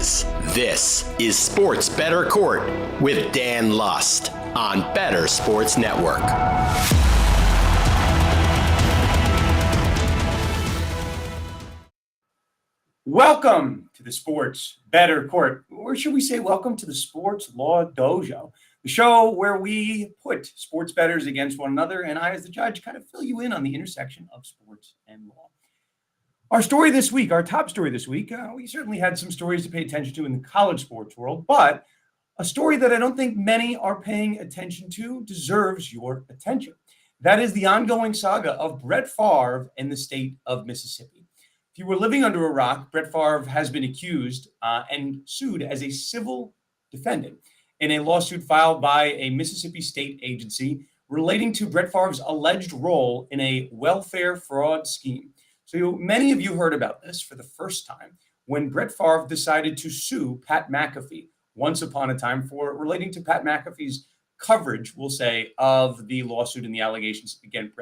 This is Sports Bettor Court with Dan Lust on Better Sports Network. Welcome to the Sports Bettor Court, or should we say welcome to the Sports Law Dojo, the show where we put sports bettors against one another, and I, as the judge, kind of fill you in on the intersection of sports and law. Our story this week, our top story this week, we certainly had some stories to pay attention to in the college sports world, but a story that I don't think many are paying attention to deserves your attention. That is the ongoing saga of Brett Favre and the state of Mississippi. If you were living under a rock, Brett Favre has been accused and sued as a civil defendant in a lawsuit filed by a Mississippi state agency relating to Brett Favre's alleged role in a welfare fraud scheme. So many of you heard about this for the first time when Brett Favre decided to sue Pat McAfee once upon a time for relating to Pat McAfee's coverage, we'll say, of the lawsuit and the allegations against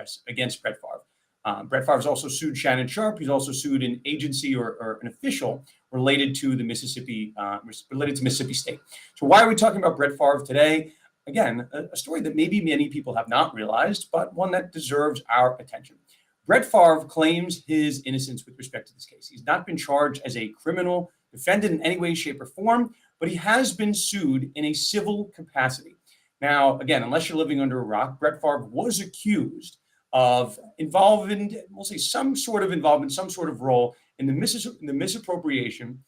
Brett Favre. Brett Favre's also sued Shannon Sharpe. He's also sued an agency or an official related to the Mississippi State. So why are we talking about Brett Favre today? Again, a story that maybe many people have not realized, but one that deserves our attention. Brett Favre claims his innocence with respect to this case. He's not been charged as a criminal defendant in any way, shape, or form, but he has been sued in a civil capacity. Now, again, unless you're living under a rock, Brett Favre was accused of involvement, we'll say some sort of involvement, some sort of role in the misappropriation,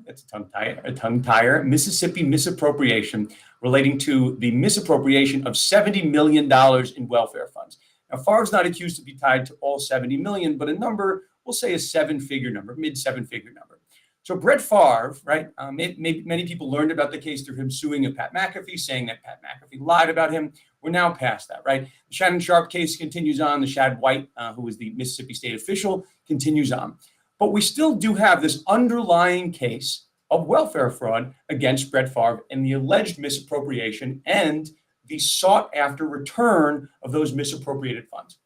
that's a tongue tire, Mississippi misappropriation relating to the misappropriation of $70 million in welfare funds. Now, Favre's not accused to be tied to all 70 million, but a number, we'll say a seven-figure number, mid-seven-figure number. So Brett Favre, right, many people learned about the case through him suing a Pat McAfee, saying that Pat McAfee lied about him. We're now past that, right? The Shannon Sharpe case continues on. The Shad White, who was the Mississippi state official, continues on. But we still do have this underlying case of welfare fraud against Brett Favre and the alleged misappropriation and the sought-after return of those misappropriated funds.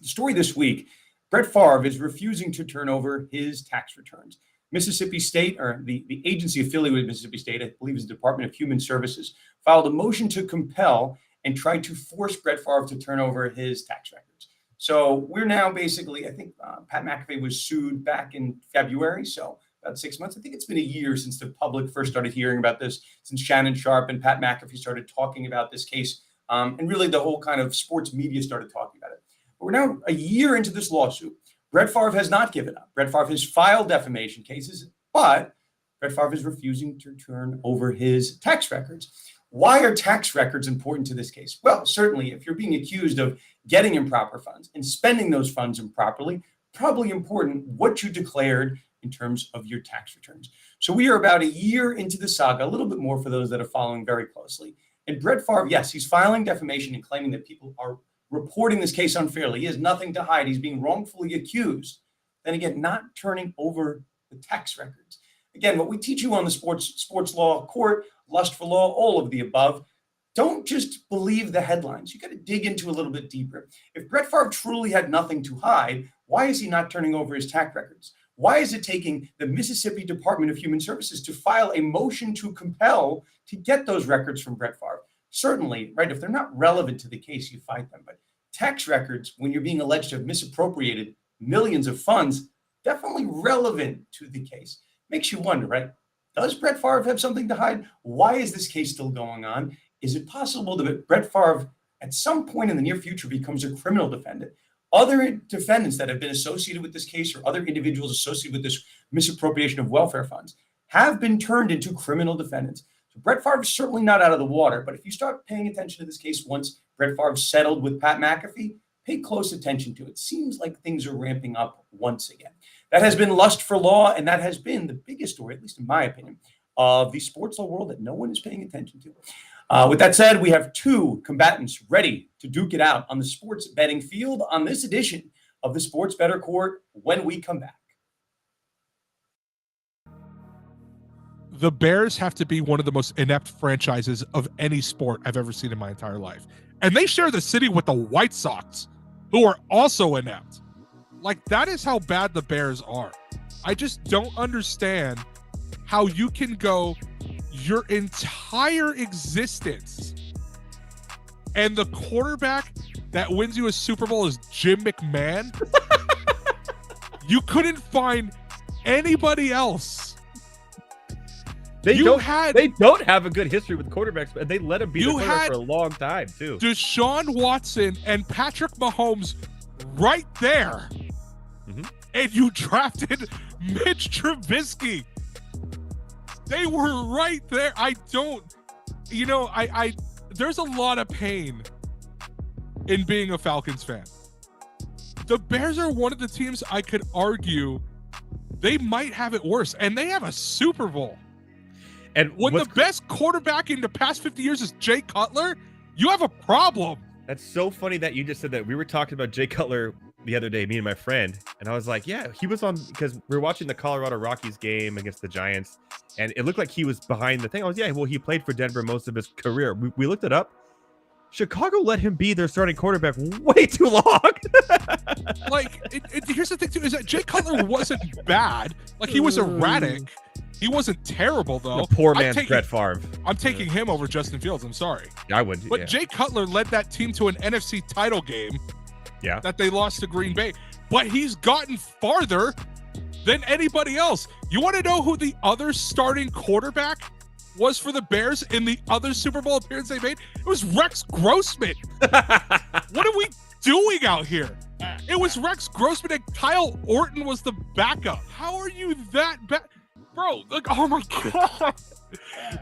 The story this week, Brett Favre is refusing to turn over his tax returns. Mississippi State, or the agency affiliated with Mississippi State, I believe is the Department of Human Services, filed a motion to compel and tried to force Brett Favre to turn over his tax records. So we're now basically, I think Pat McAfee was sued back in February, so about 6 months. I think it's been a year since the public first started hearing about this, since Shannon Sharpe and Pat McAfee started talking about this case, and really the whole kind of sports media started talking about it. But we're now a year into this lawsuit. Brett Favre has not given up. Brett Favre has filed defamation cases, but Brett Favre is refusing to turn over his tax records. Why are tax records important to this case? Well, certainly if you're being accused of getting improper funds and spending those funds improperly, probably important what you declared in terms of your tax returns. So we are about a year into the saga, a little bit more for those that are following very closely. And Brett Favre, yes, he's filing defamation and claiming that people are reporting this case unfairly. He has nothing to hide. He's being wrongfully accused. Then again, not turning over the tax records. Again, what we teach you on the sports law court, lust for law, all of the above, don't just believe the headlines. You got to dig into a little bit deeper. If Brett Favre truly had nothing to hide, why is he not turning over his tax records? Why is it taking the Mississippi Department of Human Services to file a motion to compel to get those records from Brett Favre? Certainly, right, if they're not relevant to the case, you fight them. But tax records, when you're being alleged to have misappropriated millions of funds, definitely relevant to the case. Makes you wonder, right? Does Brett Favre have something to hide? Why is this case still going on? Is it possible that Brett Favre, at some point in the near future, becomes a criminal defendant? Other defendants that have been associated with this case or other individuals associated with this misappropriation of welfare funds have been turned into criminal defendants. So Brett Favre is certainly not out of the water, but if you start paying attention to this case once Brett Favre settled with Pat McAfee, pay close attention to it. Seems like things are ramping up once again. That has been lust for law, and that has been the biggest story, at least in my opinion, of the sports law world that no one is paying attention to. With that said, we have two combatants ready to duke it out on the sports betting field on this edition of the Sports Bettor Court when we come back. The Bears have to be one of the most inept franchises of any sport I've ever seen in my entire life. And they share the city with the White Sox, who are also inept. Like, that is how bad the Bears are. I just don't understand how you can go your entire existence and the quarterback that wins you a Super Bowl is Jim McMahon. You couldn't find anybody else. They don't have a good history with quarterbacks, and they let him be the quarterback for a long time too. Deshaun Watson and Patrick Mahomes right there. And you drafted Mitch Trubisky. They were right there. There's a lot of pain in being a Falcons fan. The Bears are one of the teams I could argue they might have it worse, and they have a Super Bowl. And when the best quarterback in the past 50 years is Jay Cutler, you have a problem. That's so funny that you just said that. We were talking about Jay Cutler the other day, me and my friend, and I was like, yeah, he was on, because we were watching the Colorado Rockies game against the Giants, and it looked like he was behind the thing. I was, he played for Denver most of his career. We looked it up. Chicago let him be their starting quarterback way too long. Here's the thing too, is that Jay Cutler wasn't bad. Like, he was erratic. He wasn't terrible, though. The poor man's Brett Favre. I'm taking him over Justin Fields. I'm sorry. I would. But Jay Cutler led that team to an NFC title game. Yeah. That they lost to Green Bay. But he's gotten farther than anybody else. You want to know who the other starting quarterback was for the Bears in the other Super Bowl appearance they made? It was Rex Grossman. What are we doing out here? It was Rex Grossman, and Kyle Orton was the backup. How are you that bad? Bro, oh my God.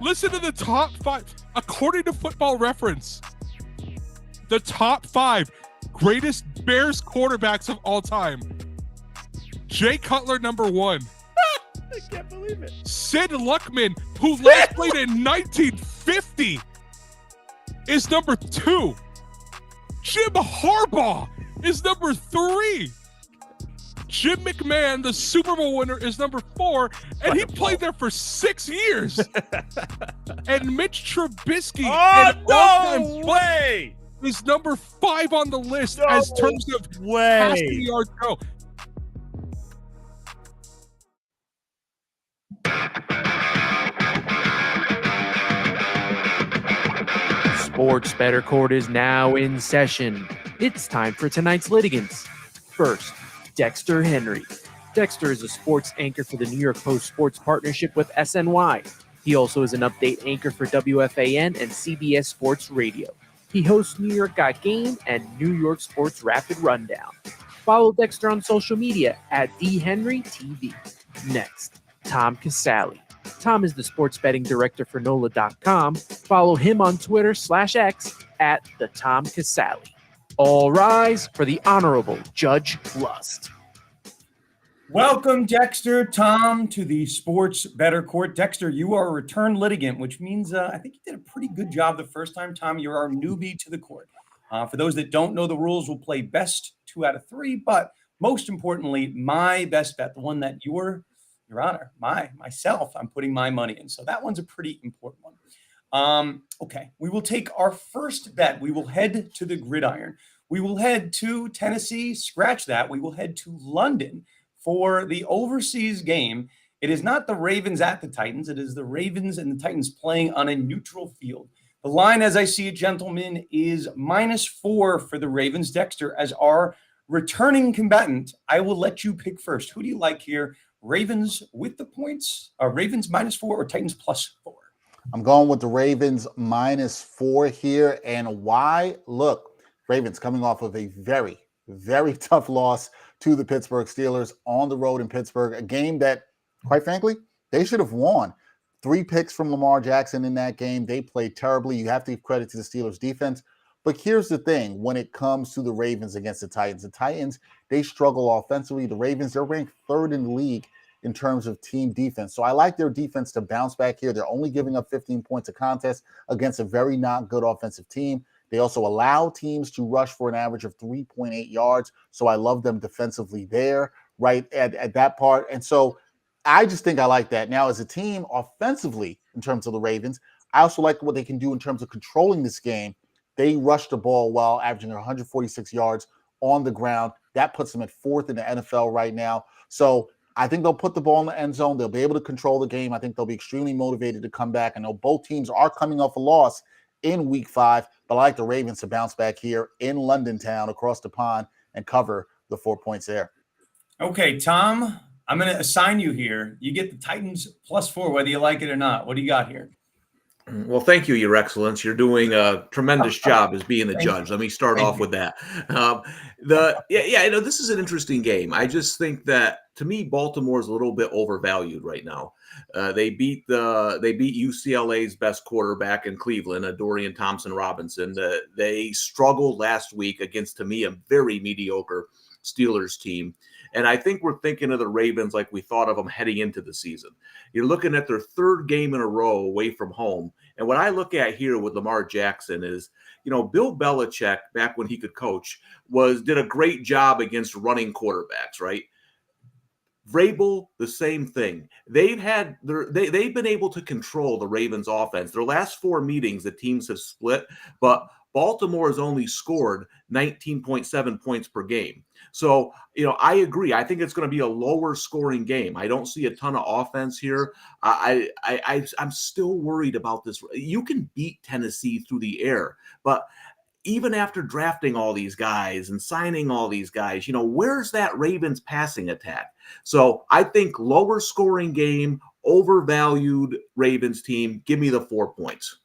Listen to the top 5. According to Football Reference, the top 5 greatest Bears quarterbacks of all time. Jay Cutler, number 1. I can't believe it. Sid Luckman, who last played in 1950, is number 2. Jim Harbaugh is number 3. Jim McMahon, the Super Bowl winner, is number 4, and he played there for 6 years. And Mitch Trubisky, is number 5 on the list as terms of passing yards go. Sports Bettor Court is now in session. It's time for tonight's litigants. First, Dexter Henry. Dexter is a sports anchor for the New York Post Sports Partnership with SNY. He also is an update anchor for WFAN and CBS Sports Radio. He hosts New York Got Game and New York Sports Rapid Rundown. Follow Dexter on social media at DHenryTV. Next, Tom Casale. Tom is the sports betting director for NOLA.com. Follow him on Twitter/X at the Tom Casale. All rise for the Honorable Judge Lust. Welcome, Dexter, Tom, to the Sports Bettor Court. Dexter, you are a return litigant, which means I think you did a pretty good job the first time. Tom, you're our newbie to the court. For those that don't know the rules, we'll play best 2 out of 3, but most importantly, my best bet, the one that Your Honor, myself, I'm putting my money in. So that one's a pretty important one. Okay, we will take our first bet. We will head to the gridiron. We will head to Tennessee. Scratch that. We will head to London for the overseas game. It is not the Ravens at the Titans. It is the Ravens and the Titans playing on a neutral field. The line, as I see it, gentlemen, is -4 for the Ravens. Dexter, as our returning combatant, I will let you pick first. Who do you like here? Ravens with the points, Ravens -4 or Titans +4? I'm going with the Ravens -4 here. And why? Look, Ravens coming off of a very, very tough loss to the Pittsburgh Steelers on the road in Pittsburgh, a game that, quite frankly, they should have won. 3 picks from Lamar Jackson in that game. They played terribly. You have to give credit to the Steelers defense. But here's the thing. When it comes to the Ravens against the Titans, they struggle offensively. The Ravens, they're ranked 3rd in the league in terms of team defense. So I like their defense to bounce back here. They're only giving up 15 points a contest against a very not good offensive team. They also allow teams to rush for an average of 3.8 yards. So I love them defensively there, right at that part. And so I just think I like that. Now, as a team offensively, in terms of the Ravens, I also like what they can do in terms of controlling this game. They rush the ball well, averaging 146 yards on the ground. That puts them at 4th in the NFL right now. So I think they'll put the ball in the end zone. They'll be able to control the game. I think they'll be extremely motivated to come back. I know both teams are coming off a loss in week 5, but I like the Ravens to bounce back here in London town across the pond and cover the 4 points there. Okay, Tom, I'm going to assign you here. You get the Titans +4, whether you like it or not. What do you got here? Well, thank you, Your Excellence. You're doing a tremendous job as being the judge. Let me start off with that. This is an interesting game. I just think that, to me, Baltimore is a little bit overvalued right now. They beat UCLA's best quarterback in Cleveland, Dorian Thompson-Robinson. They struggled last week against, to me, a very mediocre Steelers team. And I think we're thinking of the Ravens like we thought of them heading into the season. You're looking at their 3rd game in a row away from home. And what I look at here with Lamar Jackson is, Bill Belichick, back when he could coach, did a great job against running quarterbacks, right? Vrabel, the same thing. They've been able to control the Ravens offense. Their last 4 meetings, the teams have split, but Baltimore has only scored 19.7 points per game. So, I agree. I think it's going to be a lower scoring game. I don't see a ton of offense here. I'm still worried about this. You can beat Tennessee through the air, but even after drafting all these guys and signing all these guys, where's that Ravens passing attack? So I think lower scoring game, overvalued Ravens team. Give me the 4 points.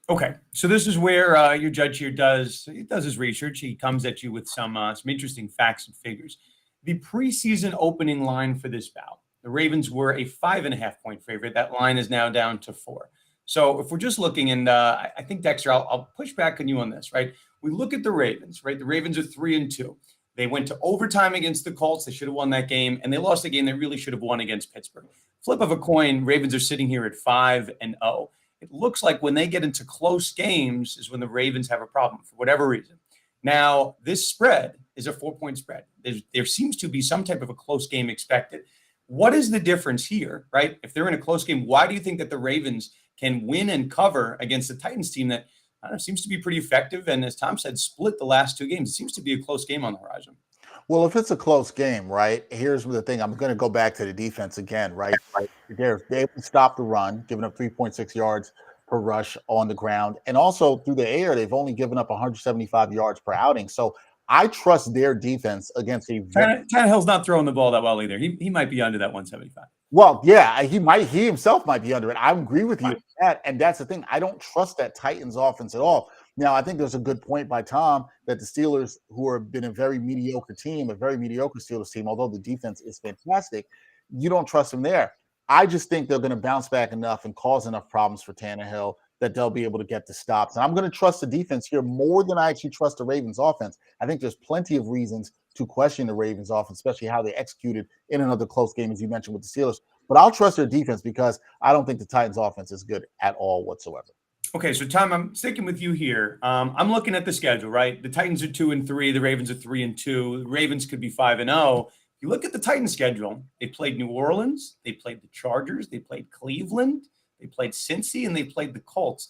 Okay, so this is where your judge here does his research. He comes at you with some interesting facts and figures. The preseason opening line for this bout, the Ravens were a 5.5-point favorite. That line is now down to 4. So if we're just looking, and I think, Dexter, I'll push back on you on this, right? We look at the Ravens, right? The Ravens are 3-2. They went to overtime against the Colts. They should have won that game, and they lost a game they really should have won against Pittsburgh. Flip of a coin, Ravens are sitting here at 5-0. It looks like when they get into close games is when the Ravens have a problem for whatever reason. Now, this spread is a 4-point spread. There seems to be some type of a close game expected. What is the difference here, right? If they're in a close game, why do you think that the Ravens can win and cover against the Titans team that seems to be pretty effective and, as Tom said, split the last 2 games? It seems to be a close game on the horizon. Well, if it's a close game, right, here's the thing. I'm going to go back to the defense again, right? They're able to stop the run, giving up 3.6 yards per rush on the ground. And also through the air, they've only given up 175 yards per outing. So I trust their defense against a Tannehill's not throwing the ball that well either. He might be under that 175. Well, yeah, he himself might be under it. I agree with you on that. And that's the thing. I don't trust that Titans offense at all. Now, I think there's a good point by Tom that the Steelers, who have been a very mediocre Steelers team, although the defense is fantastic, you don't trust them there. I just think they're going to bounce back enough and cause enough problems for Tannehill that they'll be able to get the stops. And I'm going to trust the defense here more than I actually trust the Ravens offense. I think there's plenty of reasons to question the Ravens offense, especially how they executed in another close game, as you mentioned, with the Steelers. But I'll trust their defense because I don't think the Titans offense is good at all whatsoever. Okay, so Tom, I'm sticking with you here. I'm looking at the schedule, right? The Titans are 2-3. The Ravens are 3-2. The Ravens could be 5-0. You look at the Titans schedule, they played New Orleans, they played the Chargers, they played Cleveland, they played Cincy, and they played the Colts.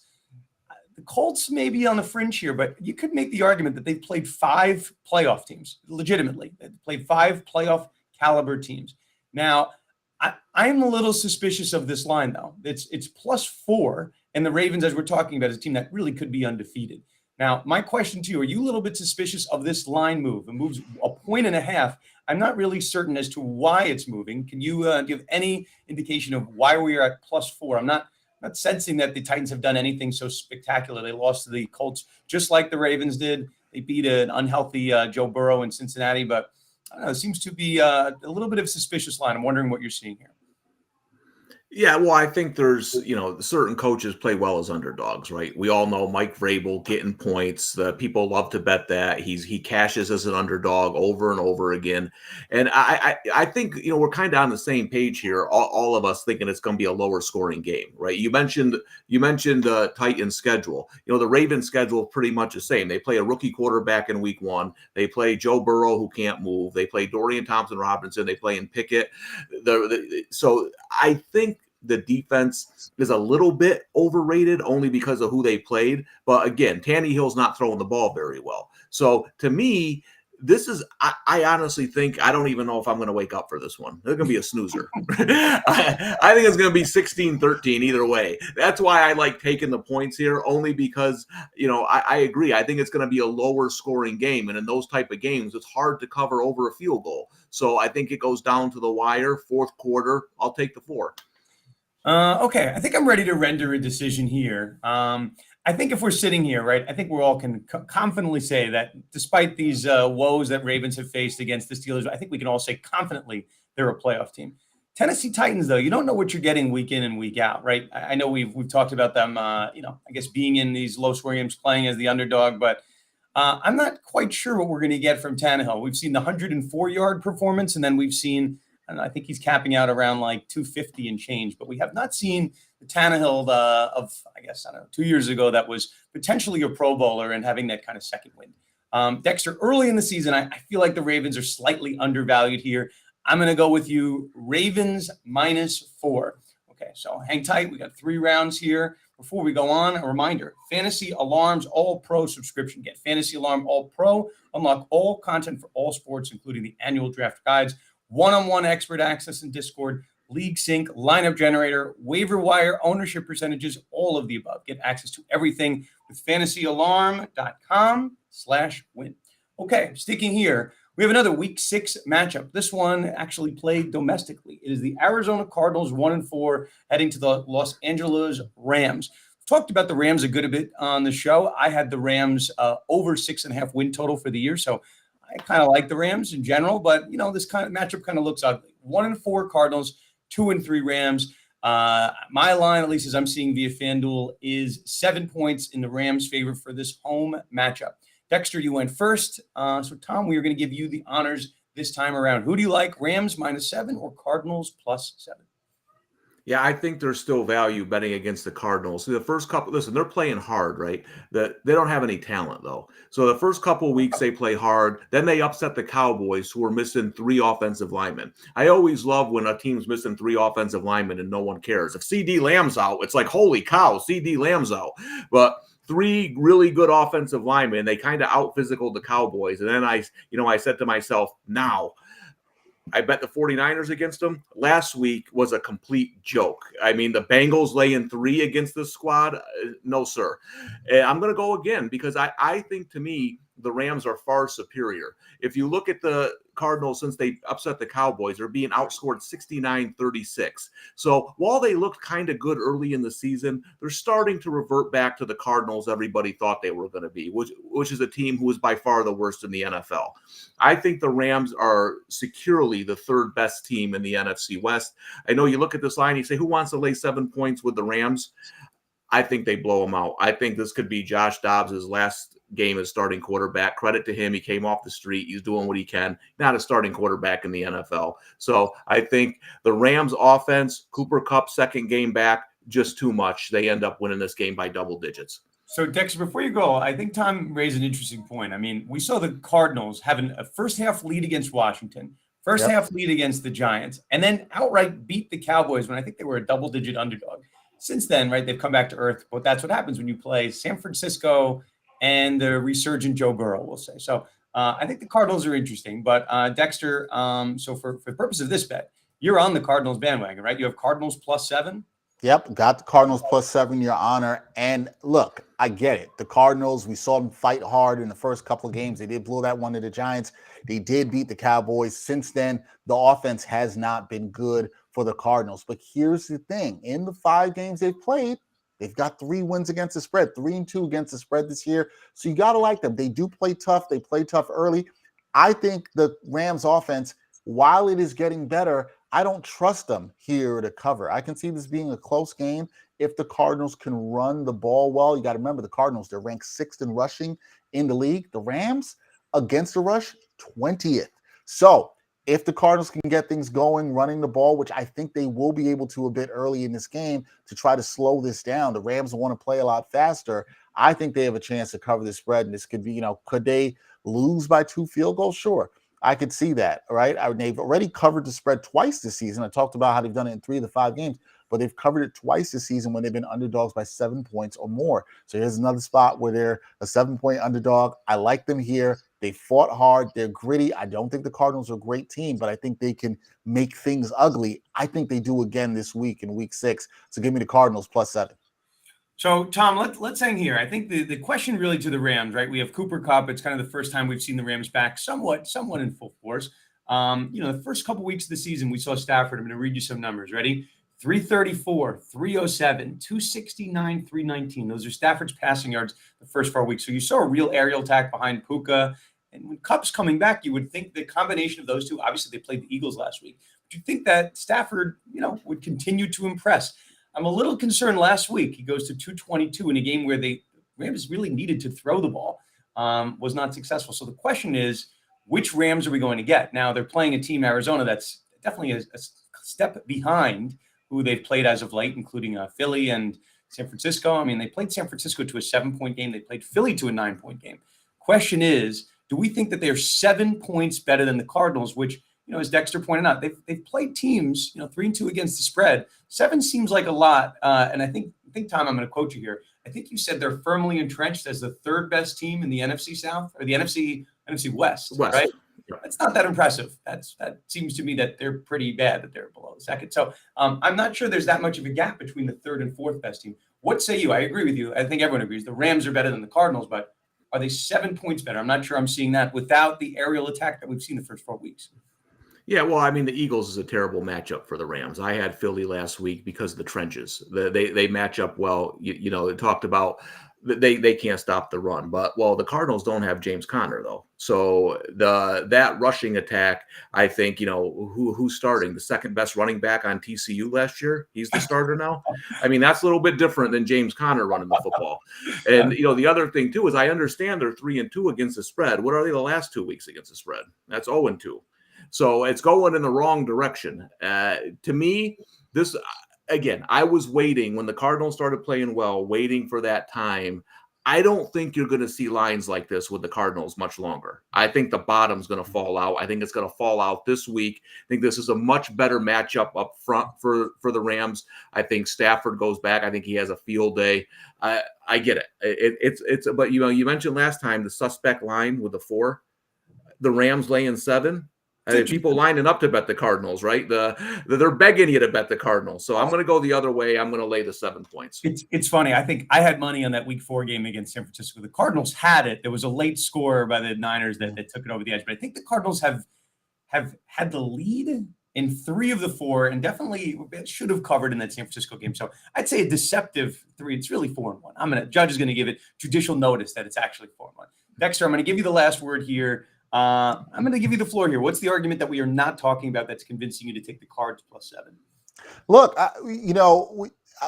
The Colts may be on the fringe here, but you could make the argument that they've played 5 playoff teams, legitimately. They've played 5 playoff caliber teams. Now, I'm a little suspicious of this line, though. It's +4, and the Ravens, as we're talking about, is a team that really could be undefeated. Now, my question to you, are you a little bit suspicious of this line move? It moves 1.5 points. I'm not really certain as to why it's moving. Can you give any indication of why we are at +4? I'm not sensing that the Titans have done anything so spectacular. They lost to the Colts just like the Ravens did. They beat an unhealthy Joe Burrow in Cincinnati, but I don't know, it seems to be a little bit of a suspicious line. I'm wondering what you're seeing here. Yeah, well, I think there's, certain coaches play well as underdogs, right? We all know Mike Vrabel getting points. People love to bet that. He cashes as an underdog over and over again. And I think, we're kind of on the same page here, all of us thinking it's going to be a lower scoring game, right? You mentioned Titans schedule. The Ravens schedule pretty much the same. They play a rookie quarterback in week 1. They play Joe Burrow, who can't move. They play Dorian Thompson-Robinson. They play in Pickett. So I think the defense is a little bit overrated only because of who they played. But again, Tannehill's not throwing the ball very well. So to me, this is, I honestly think, I don't even know if I'm going to wake up for this one. It's going to be a snoozer. I think it's going to be 16-13 either way. That's why I like taking the points here, only because, I agree. I think it's going to be a lower scoring game. And in those type of games, it's hard to cover over a field goal. So I think it goes down to the wire, fourth quarter. I'll take the 4. Okay, I think I'm ready to render a decision here. I think if we're sitting here, right, I think we all can confidently say that despite these woes that Ravens have faced against the Steelers, I think we can all say confidently they're a playoff team. Tennessee Titans, though, you don't know what you're getting week in and week out, right? I know we've talked about them, I guess being in these low-scoring games, playing as the underdog, but I'm not quite sure what we're going to get from Tannehill. We've seen the 104-yard performance, and then we've seen, I think he's capping out around like 250 and change, but we have not seen the Tannehill of, 2 years ago that was potentially a Pro Bowler and having that kind of second wind. Dexter, early in the season, I feel like the Ravens are slightly undervalued here. I'm going to go with you, Ravens -4. Okay, so hang tight. We got 3 rounds here. Before we go on, a reminder, Fantasy Alarms All-Pro subscription. Get Fantasy Alarm All-Pro. Unlock all content for all sports, including the annual draft guides, one-on-one expert access in Discord, League Sync, lineup generator, waiver wire, ownership percentages, all of the above. Get access to everything with fantasyalarm.com/win. Okay, sticking here, we have another Week 6 matchup. This one actually played domestically. It is the Arizona Cardinals 1-4 heading to the Los Angeles Rams. We've talked about the Rams a good bit on the show. I had the Rams over 6.5 win total for the year, so I kind of like the Rams in general, but this kind of matchup kind of looks ugly. 1-4 Cardinals, 2-3 Rams. My line, at least as I'm seeing via FanDuel, is 7 points in the Rams' favor for this home matchup. Dexter, you went first. So Tom, we are going to give you the honors this time around. Who do you like, Rams -7 or Cardinals +7? Yeah, I think there's still value betting against the Cardinals. The first couple, listen, they're playing hard, right? They don't have any talent, though. So the first couple of weeks they play hard. Then they upset the Cowboys, who are missing 3 offensive linemen. I always love when a team's missing 3 offensive linemen and no one cares. If CD Lamb's out, it's like, holy cow, CD Lamb's out. But 3 really good offensive linemen, they kind of out-physical the Cowboys. And then I said to myself, now, I bet the 49ers against them. Last week was a complete joke. I mean, the Bengals laying 3 against this squad. No, sir. I'm going to go again because I think, to me, the Rams are far superior. If you look at the Cardinals, since they upset the Cowboys, they're being outscored 69-36. So while they looked kind of good early in the season, they're starting to revert back to the Cardinals everybody thought they were going to be, which is a team who is by far the worst in the NFL. I think the Rams are securely the 3rd best team in the NFC West. I know you look at this line, you say, who wants to lay 7 points with the Rams? I think they blow them out. I think this could be Josh Dobbs' last game as starting quarterback. Credit to him. He came off the street. He's doing what he can. Not a starting quarterback in the NFL. So I think the Rams offense, Cooper Kupp, second game back, just too much. They end up winning this game by double digits. So, Dexter, before you go, I think Tom raised an interesting point. I mean, we saw the Cardinals having a first-half lead against Washington, first-half lead against the Giants, and then outright beat the Cowboys when I think they were a double-digit underdog. Since then, right, they've come back to earth, but that's what happens when you play San Francisco and the resurgent Joe Burrow, we'll say. So I think the Cardinals are interesting, but Dexter, so for the purpose of this bet, you're on the Cardinals bandwagon, right? You have Cardinals +7? Yep, got the Cardinals +7, Your Honor. And look, I get it. The Cardinals, we saw them fight hard in the first couple of games. They did blow that one to the Giants. They did beat the Cowboys. Since then, the offense has not been good for the Cardinals. But here's the thing. In the 5 games they've played, they've got 3 wins against the spread, 3-2 against the spread this year. So you got to like them. They do play tough. They play tough early. I think the Rams offense, while it is getting better, I don't trust them here to cover. I can see this being a close game if the Cardinals can run the ball well. You got to remember the Cardinals, they're ranked 6th in rushing in the league. The Rams against the rush, 20th. So if the Cardinals can get things going, running the ball, which I think they will be able to a bit early in this game to try to slow this down, the Rams want to play a lot faster. I think they have a chance to cover the spread. And this could be, could they lose by 2 field goals? Sure. I could see that, right? They've already covered the spread twice this season. I talked about how they've done it in 3 of the 5 games, but they've covered it twice this season when they've been underdogs by 7 points or more. So here's another spot where they're a 7-point underdog. I like them here, They fought hard. They're gritty. I don't think the Cardinals are a great team, but I think they can make things ugly. I think they do again this week in week 6. So give me the Cardinals +7. So, Tom, let's hang here. I think the question really to the Rams, right? We have Cooper Kupp. It's kind of the first time we've seen the Rams back somewhat in full force. The first couple weeks of the season, we saw Stafford. I'm going to read you some numbers. Ready? 334, 307, 269, 319. Those are Stafford's passing yards the first 4 weeks. So you saw a real aerial attack behind Puka. And when Kupp's coming back, you would think the combination of those two, obviously they played the Eagles last week, but you think that Stafford, would continue to impress. I'm a little concerned last week. He goes to 222 in a game where the Rams really needed to throw the ball, was not successful. So the question is, which Rams are we going to get? Now they're playing a team, Arizona, that's definitely a step behind who they've played as of late, including Philly and San Francisco. I mean, they played San Francisco to a 7-point game. They played Philly to a 9-point game. Question is, do we think that they're 7 points better than the Cardinals, which, as Dexter pointed out, they've played teams, 3-2 against the spread. 7 seems like a lot. And I think, Tom, I'm going to quote you here. I think you said they're firmly entrenched as the third best team in the NFC South or the NFC West, right? Yeah. That's not that impressive. That seems to me that they're pretty bad, that they're below the second. So I'm not sure there's that much of a gap between the third and fourth best team. What say you? I agree with you. I think everyone agrees. The Rams are better than the Cardinals, but are they 7 points better? I'm not sure I'm seeing that without the aerial attack that we've seen the first 4 weeks. Yeah, well, I mean, the Eagles is a terrible matchup for the Rams. I had Philly last week because of the trenches. They match up well. They talked about they can't stop the run, but the Cardinals don't have James Conner though. So that rushing attack, I think, who's starting? The second best running back on TCU last year. He's the starter now. I mean, that's a little bit different than James Conner running the football. And the other thing too is I understand they're 3-2 against the spread. What are they the last 2 weeks against the spread? That's 0-2. So it's going in the wrong direction. To me, this, again, I was waiting when the Cardinals started playing well, waiting for that time. I don't think you're going to see lines like this with the Cardinals much longer. I think the bottom's going to fall out. I think it's going to fall out this week. I think this is a much better matchup up front for the Rams. I think Stafford goes back. I think he has a field day. I get it. But you mentioned last time the suspect line with the 4, the Rams laying 7. People lining up to bet the Cardinals, right? They're begging you to bet the Cardinals. So I'm going to go the other way. I'm going to lay the 7 points. It's funny. I think I had money on that Week 4 game against San Francisco. The Cardinals had it. There was a late score by the Niners that took it over the edge. But I think the Cardinals have had the lead in 3 of the 4 and definitely should have covered in that San Francisco game. So I'd say a deceptive 3. It's really 4-1. Judge is going to give it judicial notice that it's actually 4-1. Dexter, I'm going to give you the last word here. I'm going to give you the floor here. What's the argument that we are not talking about that's convincing you to take the Cards +7? Look,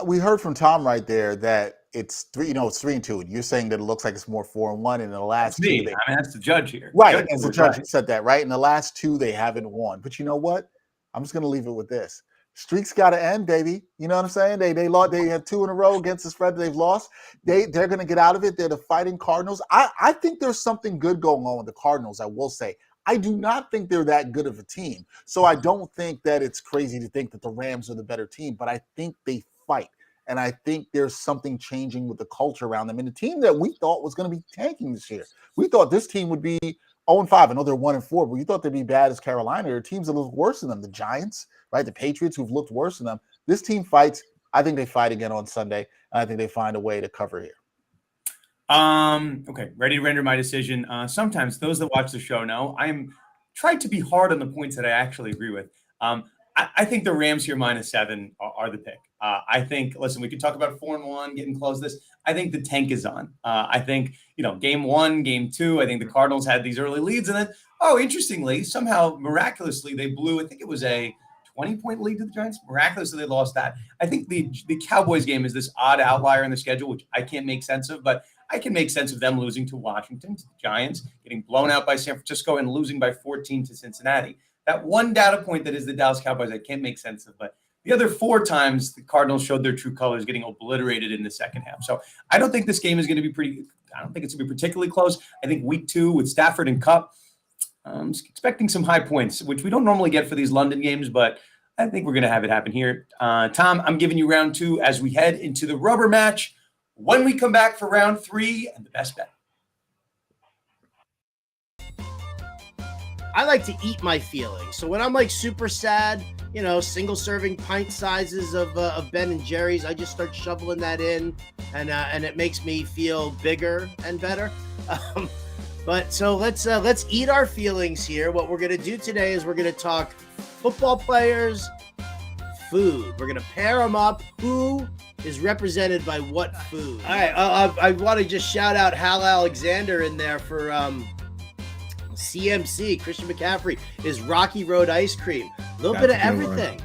we heard from Tom right there that it's 3. It's 3-2, and you're saying that it looks like it's more 4-1 in the last 2. That's the judge here. Right, as the judge said that, right? In the last 2, they haven't won. But you know what? I'm just going to leave it with this. Streaks got to end, baby. You know what I'm saying? They lost. They had 2 in a row against the spread. They've lost. They're going to get out of it. They're the fighting Cardinals. I think there's something good going on with the Cardinals. I will say. I do not think they're that good of a team. So I don't think that it's crazy to think that the Rams are the better team. But I think they fight, and I think there's something changing with the culture around them. And the team that we thought was going to be tanking this year, we thought this team would be 0-5. I know they're 1-4, but we thought they'd be bad as Carolina. There are teams that look worse than them. The Giants. Right, the Patriots who've looked worse than them. This team fights. I think they fight again on Sunday, and I think they find a way to cover here. Okay, ready to render my decision. Sometimes those that watch the show know I am trying to be hard on the points that I actually agree with. I think the Rams here -7 are the pick. I think, listen, we could talk about 4-1, getting close to this. I think the tank is on. I think, game 1, game 2, I think the Cardinals had these early leads. And then, interestingly, somehow, miraculously, they blew, I think it was a 20-point lead to the Giants. Miraculously, they lost that. I think the Cowboys game is this odd outlier in the schedule, which I can't make sense of, but I can make sense of them losing to Washington, to the Giants, getting blown out by San Francisco, and losing by 14 to Cincinnati. That one data point that is the Dallas Cowboys, I can't make sense of, but the other 4 times the Cardinals showed their true colors, getting obliterated in the second half. So I don't think this game is going to be I don't think it's going to be particularly close. I think week 2 with Stafford and Kupp, I'm expecting some high points, which we don't normally get for these London games, but I think we're going to have it happen here. Tom, I'm giving you round 2 as we head into the rubber match when we come back for round 3 and the best bet. I like to eat my feelings. So when I'm like super sad, single serving pint sizes of Ben and Jerry's, I just start shoveling that in, and it makes me feel bigger and better. But so let's eat our feelings here. What we're gonna do today is we're gonna talk football players, food. We're gonna pair them up. Who is represented by what food? All right, I want to just shout out Hal Alexander in there for CMC. Christian McCaffrey is Rocky Road ice cream. A little bit of everything.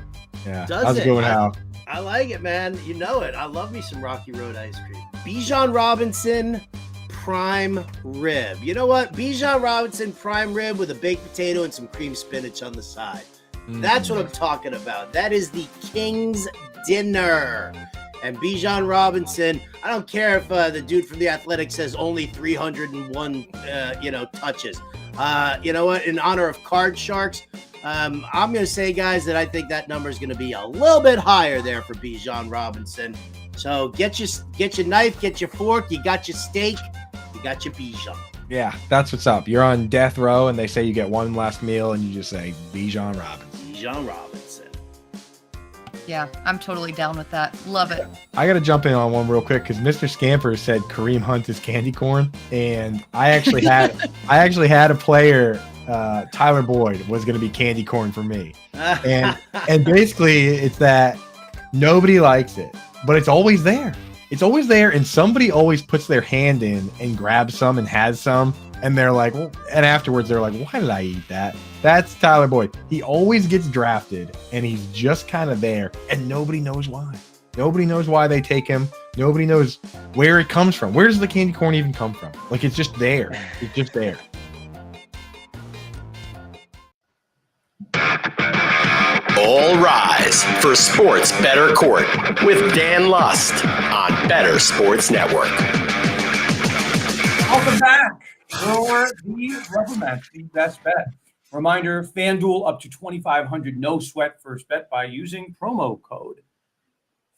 Yeah, Does it? Going Hal. I like it, man. You know it. I love me some Rocky Road ice cream. Bijan Robinson prime rib. You know what? Bijan Robinson prime rib with a baked potato and some cream spinach on the side. That's what I'm talking about. That is the King's dinner. And Bijan Robinson, I don't care if the dude from The Athletic says only 301, touches. You know what? In honor of card sharks, I'm going to say, guys, that I think that number is going to be a little bit higher there for Bijan Robinson. So get your knife, get your fork, you got your steak, you got your Bijan. Yeah, that's what's up. You're on death row, and they say you get one last meal, and you just say Bijan Robinson. Bijan Robinson. Yeah, I'm totally down with that. Love it. I got to jump in on one real quick because Mr. Scamper said Kareem Hunt is candy corn, and I actually had a player, Tyler Boyd, was going to be candy corn for me, and basically it's that nobody likes it, but it's always there. It's always there, and somebody always puts their hand in and grabs some and has some, and they're like, well, and afterwards they're like, why did I eat that? That's Tyler Boyd. He always gets drafted, and he's just kind of there, and nobody knows why. Nobody knows why they take him. Nobody knows where it comes from. Where does the candy corn even come from? Like, it's just there. It's just there. All rise for Sports Bettor Court with Dan Lust on Bettor Sports Network. Welcome back for the rubber match, the best bet. Reminder, FanDuel up to $2,500 no sweat first bet by using promo code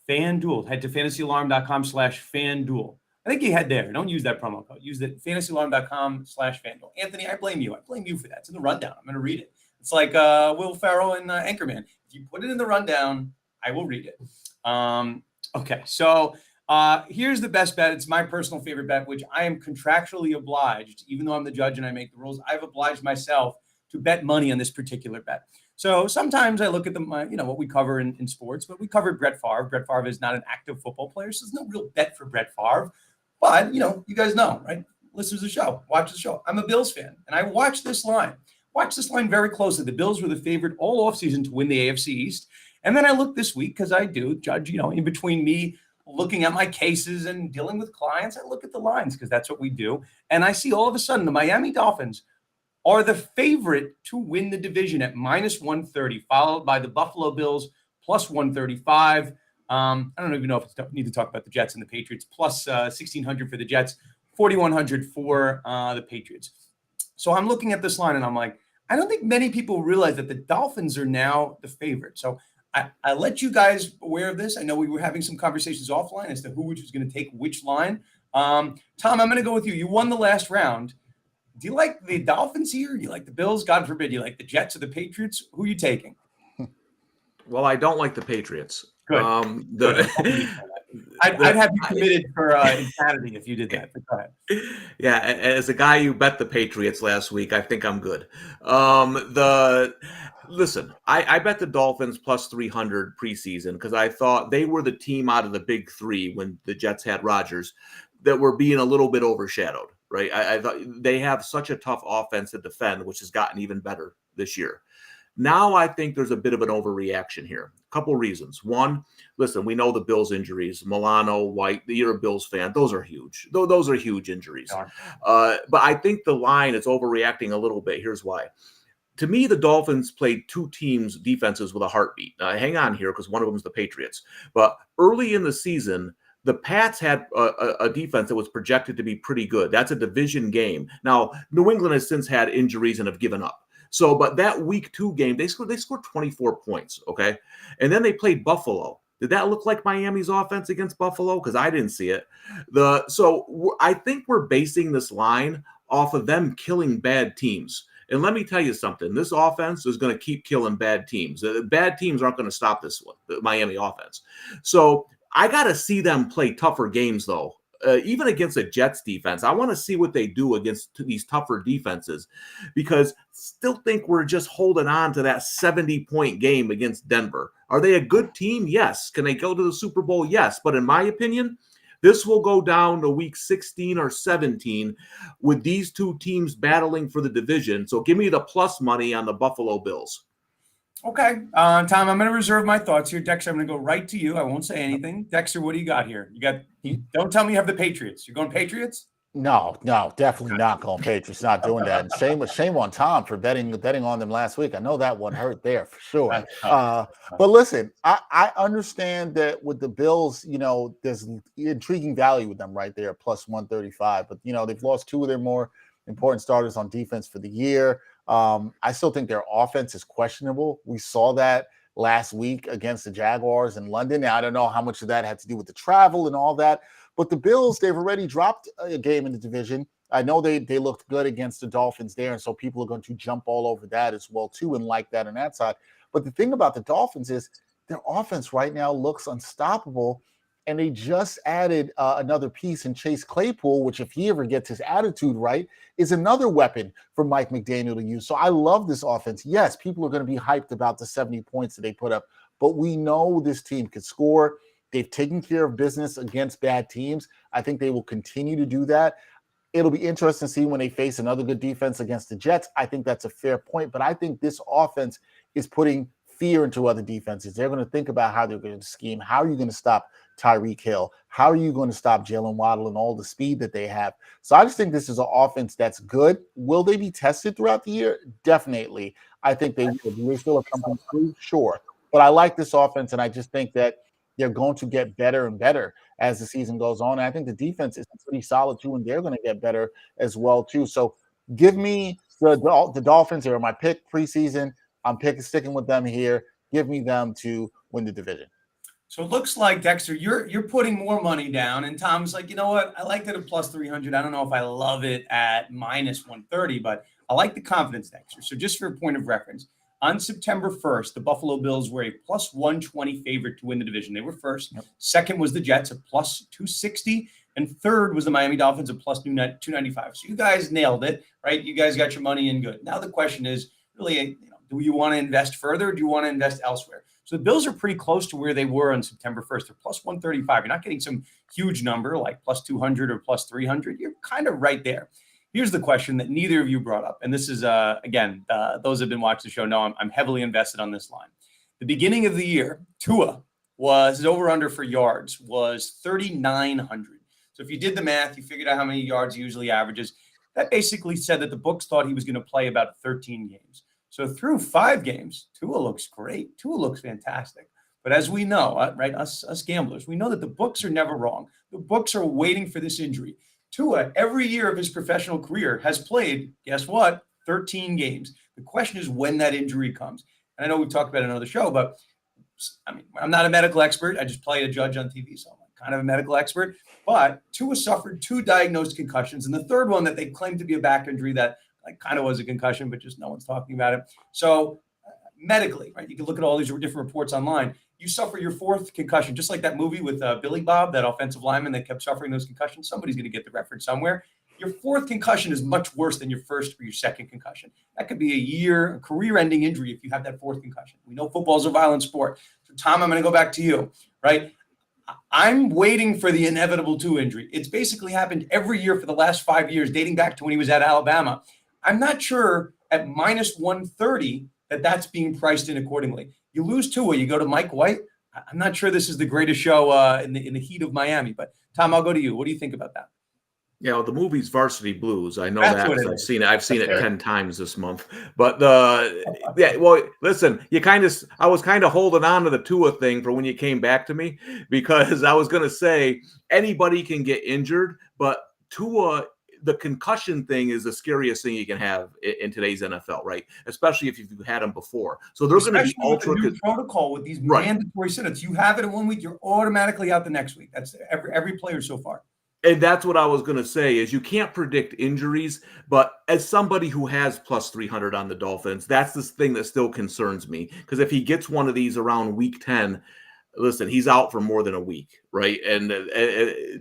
FanDuel. Head to fantasyalarm.com/FanDuel. I think you head there. Don't use that promo code. Use the fantasyalarm.com/FanDuel. Anthony, I blame you. I blame you for that. It's in the rundown. I'm going to read it. It's like Will Ferrell and Anchorman. If you put it in the rundown, I will read it. Okay, so here's the best bet. It's my personal favorite bet, which I am contractually obliged, even though I'm the judge and I make the rules, I've obliged myself to bet money on this particular bet. So sometimes I look at what we cover in sports, but we covered Brett Favre. Brett Favre is not an active football player, so there's no real bet for Brett Favre. But, you guys know, right? Listen to the show. Watch the show. I'm a Bills fan, and I watch this line. Watch this line very closely. The Bills were the favorite all offseason to win the AFC East. And then I look this week, because I do judge, in between me looking at my cases and dealing with clients, I look at the lines because that's what we do. And I see all of a sudden the Miami Dolphins are the favorite to win the division at -130, followed by the Buffalo Bills +135. I don't even know if I need to talk about the Jets and the Patriots, plus 1,600 for the Jets, 4,100 for the Patriots. So I'm looking at this line and I'm like, I don't think many people realize that the Dolphins are now the favorite. So I let you guys aware of this. I know we were having some conversations offline as to who was going to take which line. Tom, I'm going to go with you. You won the last round. Do you like the Dolphins here? Do you like the Bills? God forbid. You like the Jets or the Patriots? Who are you taking? Well, I don't like the Patriots. Good. I'd have you committed for insanity if you did that. But go ahead. Yeah, as a guy who bet the Patriots last week, I think I'm good. Listen, I bet the Dolphins +300 preseason because I thought they were the team out of the big three when the Jets had Rodgers that were being a little bit overshadowed, right? I thought they have such a tough offense to defend, which has gotten even better this year. Now I think there's a bit of an overreaction here. A couple reasons. One, listen, we know the Bills injuries. Milano, White, you're a Bills fan. Those are huge. Those are huge injuries. But I think the line is overreacting a little bit. Here's why. To me, the Dolphins played two teams' defenses with a heartbeat. Hang on here because one of them is the Patriots. But early in the season, the Pats had a defense that was projected to be pretty good. That's a division game. Now, New England has since had injuries and have given up. So, but that week 2 game, they scored 24 points, okay? And then they played Buffalo. Did that look like Miami's offense against Buffalo? Because I didn't see it. So I think we're basing this line off of them killing bad teams. And let me tell you something. This offense is going to keep killing bad teams. Bad teams aren't going to stop this one, the Miami offense. So I got to see them play tougher games, though. Even against a Jets defense, I want to see what they do against these tougher defenses, because still think we're just holding on to that 70-point game against Denver. Are they a good team? Yes. Can they go to the Super Bowl? Yes. But in my opinion, this will go down to week 16 or 17 with these two teams battling for the division. So give me the plus money on the Buffalo Bills. Okay. Tom, I'm going to reserve my thoughts here. Dexter, I'm going to go right to you. I won't say anything. Dexter, what do you got here? Don't tell me you have the Patriots. You're going Patriots? No, definitely not going Patriots. Not doing that. And shame on Tom for betting on them last week. I know that one hurt there for sure. But listen, I understand that with the Bills, there's intriguing value with them right there, plus 135. But they've lost two of their more important starters on defense for the year. I still think their offense is questionable. We saw that last week against the Jaguars in London. Now, I don't know how much of that had to do with the travel and all that, but the Bills, they've already dropped a game in the division. I know they looked good against the Dolphins there, and so people are going to jump all over that as well, too, and like that on that side. But the thing about the Dolphins is their offense right now looks unstoppable, and they just added another piece in Chase Claypool, which if he ever gets his attitude right, is another weapon for Mike McDaniel to use. So I love this offense. Yes, people are going to be hyped about the 70 points that they put up, but we know this team could score. They've taken care of business against bad teams. I think they will continue to do that. It'll be interesting to see when they face another good defense against the Jets. I think that's a fair point, but I think this offense is putting fear into other defenses. They're going to think about how they're going to scheme. How are you going to stop Tyreek Hill? How are you going to stop Jalen Waddle and all the speed that they have? So I just think this is an offense that's good. Will they be tested throughout the year? Definitely. I think they will. Do they still have something to prove? Sure. But I like this offense, and I just think that they're going to get better and better as the season goes on. And I think the defense is pretty solid, too, and they're going to get better as well, too. So give me the Dolphins. They are my pick preseason. I'm sticking with them here. Give me them to win the division. So it looks like, Dexter, you're putting more money down, and Tom's like, you know what? I liked it at plus 300. I don't know if I love it at minus 130, but I like the confidence, Dexter. So just for a point of reference, on September 1st, the Buffalo Bills were a plus 120 favorite to win the division. They were first. Yep. Second was the Jets at plus 260. And third was the Miami Dolphins at plus 295. So you guys nailed it, right? You guys got your money in good. Now the question is really, do you want to invest further? Or do you want to invest elsewhere? So the Bills are pretty close to where they were on September 1st. They're plus 135. You're not getting some huge number like plus 200 or plus 300. You're kind of right there. Here's the question that neither of you brought up. And this is, again, those who have been watching the show know I'm heavily invested on this line. The beginning of the year, Tua his over-under for yards was 3,900. So if you did the math, you figured out how many yards he usually averages. That basically said that the books thought he was going to play about 13 games. So through 5 games, Tua looks great. Tua looks fantastic. But as we know, right, us gamblers, we know that the books are never wrong. The books are waiting for this injury. Tua, every year of his professional career, has played, guess what, 13 games. The question is when that injury comes. And I know we've talked about it on another show, but I mean, I'm not a medical expert. I just play a judge on TV, so I'm kind of a medical expert. But Tua suffered 2 diagnosed concussions, and the third one that they claimed to be a back injury that kind of was a concussion, but just no one's talking about it. So medically, right, you can look at all these different reports online. You suffer your 4th concussion, just like that movie with Billy Bob, that offensive lineman that kept suffering those concussions. Somebody's going to get the reference somewhere. Your 4th concussion is much worse than your 1st or your 2nd concussion. That could be a career-ending injury if you have that 4th concussion. We know football is a violent sport. So, Tom, I'm going to go back to you, right? I'm waiting for the inevitable Tua injury. It's basically happened every year for the last 5 years, dating back to when he was at Alabama. I'm not sure at minus 130 that's being priced in accordingly. You lose Tua, you go to Mike White. I'm not sure this is the greatest show in the heat of Miami. But, Tom, I'll go to you. What do you think about that? The movie's Varsity Blues. I know that because I've seen it 10 times this month. But listen, I was kind of holding on to the Tua thing for when you came back to me, because I was going to say anybody can get injured, but Tua, the concussion thing is the scariest thing you can have in today's NFL, right? Especially if you've had them before. So there's going to be ultra protocol with these mandatory sit-ups. You have it in 1 week, you're automatically out the next week. That's every player so far. And that's what I was going to say is you can't predict injuries, but as somebody who has plus 300 on the Dolphins, that's the thing that still concerns me. Because if he gets one of these around week 10, listen, he's out for more than a week, right? And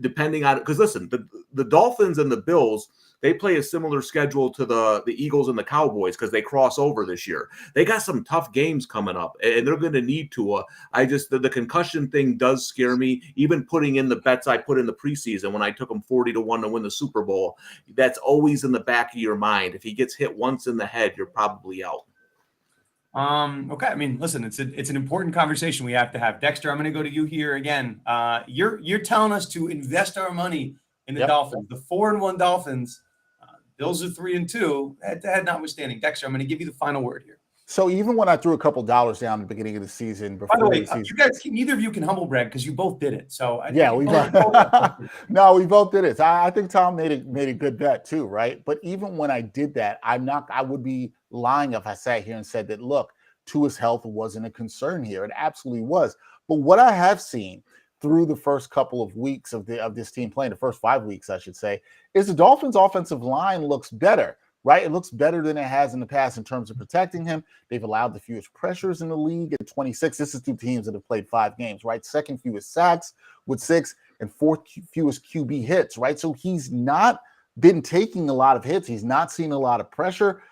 depending on – because, listen, the Dolphins and the Bills, they play a similar schedule to the Eagles and the Cowboys because they cross over this year. They got some tough games coming up, and they're going to need Tua. The concussion thing does scare me. Even putting in the bets I put in the preseason when I took him 40-1 to win the Super Bowl, that's always in the back of your mind. If he gets hit once in the head, you're probably out. Okay. I mean, listen, it's an important conversation we have to have. Dexter, I'm going to go to you here again. You're telling us to invest our money in the Dolphins, the 4-1 Dolphins. Bills are 3-2. Head notwithstanding, Dexter, I'm going to give you the final word here. So even when I threw a couple dollars down at the beginning of the season, By the way, you guys, neither of you can humble brag because you both did it. So we both did it. So I think Tom made a good bet too, right? But even when I did that, I would be lying if I sat here and said that, look, Tua's health wasn't a concern here. It absolutely was. But what I have seen through the first couple of weeks of this team playing, the first 5 weeks, I should say, is the Dolphins' offensive line looks better, right? It looks better than it has in the past in terms of protecting him. They've allowed the fewest pressures in the league at 26. This is two teams that have played 5 games, right? Second fewest sacks with 6 and fourth fewest QB hits, right? So he's not been taking a lot of hits. He's not seen a lot of pressure.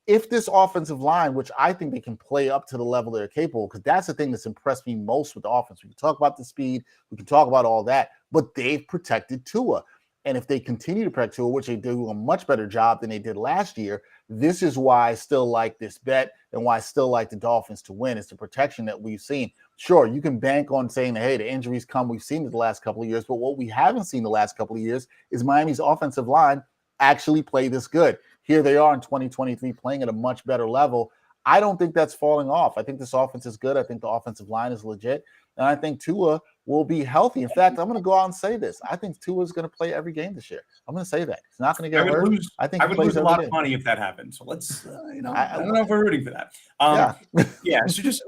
If this offensive line, which I think they can play up to the level they're capable, because that's the thing that's impressed me most with the offense. We can talk about the speed, we can talk about all that, but they've protected Tua. And if they continue to protect Tua, which they do a much better job than they did last year, this is why I still like this bet and why I still like the Dolphins to win. It's the protection that we've seen. Sure, you can bank on saying, hey, the injuries come. We've seen it the last couple of years, but what we haven't seen the last couple of years is Miami's offensive line actually play this good. Here they are in 2023 playing at a much better level. I don't think that's falling off. I think this offense is good. I think the offensive line is legit. And I think Tua will be healthy. In fact, I'm going to go out and say this. I think Tua is going to play every game this year. I'm going to say that. He's not going to get hurt. I think I would lose a lot of money if that happened. So let's, I don't know if we're rooting for that. So just,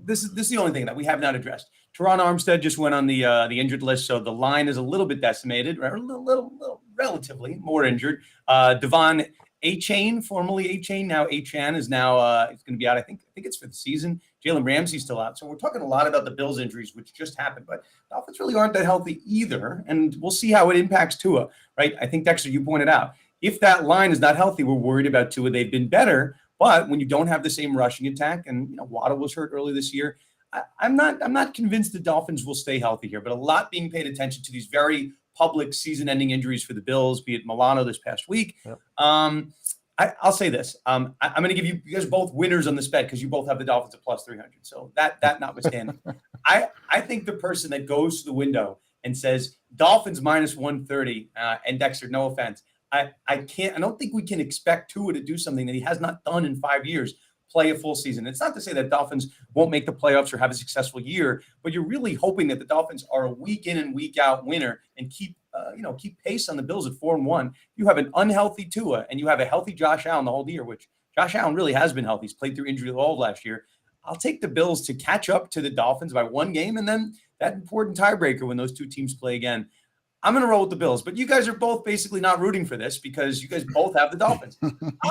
this is the only thing that we have not addressed. Teron Armstead just went on the injured list, so the line is a little bit decimated, or a little relatively more injured. Devon A-Chain, formerly A-Chain, now A-Chan is now it's going to be out. I think it's for the season. Jalen Ramsey's still out. So we're talking a lot about the Bills injuries, which just happened, but the Dolphins really aren't that healthy either. And we'll see how it impacts Tua, right? I think, Dexter, you pointed out, if that line is not healthy, we're worried about Tua. They've been better, but when you don't have the same rushing attack, and Waddle was hurt early this year, I'm not convinced the Dolphins will stay healthy here, but a lot being paid attention to these very public season-ending injuries for the Bills, be it Milano this past week. Yep. I'll say this. I'm going to give you guys both winners on this bet because you both have the Dolphins at plus 300. So that notwithstanding, I think the person that goes to the window and says Dolphins minus 130, and Dexter, no offense, I don't think we can expect Tua to do something that he has not done in 5 years. Play a full season. It's not to say that Dolphins won't make the playoffs or have a successful year, but you're really hoping that the Dolphins are a week in and week out winner and keep pace on the Bills at 4-1. You have an unhealthy Tua and you have a healthy Josh Allen the whole year, which Josh Allen really has been healthy. He's played through injury all of last year. I'll take the Bills to catch up to the Dolphins by one game, and then that important tiebreaker when those two teams play again. I'm going to roll with the Bills, but you guys are both basically not rooting for this because you guys both have the Dolphins.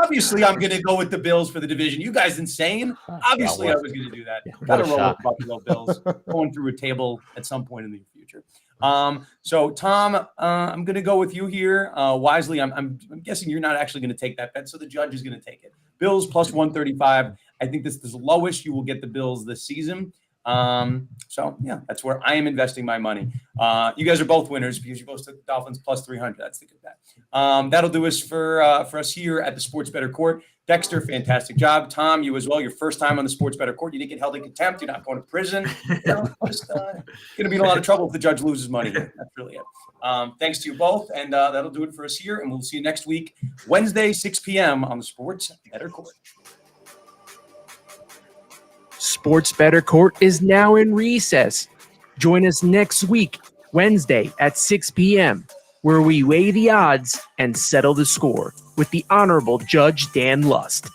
Obviously, I'm going to go with the Bills for the division. You guys insane? Obviously, I was going to do that. Got to roll with Buffalo Bills going through a table at some point in the future. So, Tom, I'm going to go with you here. Wisely, I'm guessing you're not actually going to take that bet, so the judge is going to take it. Bills plus 135. I think this is the lowest you will get the Bills this season. That's where I am investing my money. You guys are both winners because you both took Dolphins plus 300. That's the good bet. That'll do us for us here at the Sports Bettor Court. Dexter, fantastic job. Tom, you as well. Your first time on the Sports Bettor Court. You didn't get held in contempt. You're not going to prison. Just going to be in a lot of trouble if the judge loses money here. That's really it. Thanks to you both. And that'll do it for us here. And we'll see you next week, Wednesday, 6 p.m. on the Sports Bettor Court. Sports Bettor Court is now in recess. Join us next week, Wednesday at 6 p.m., where we weigh the odds and settle the score with the Honorable Judge Dan Lust.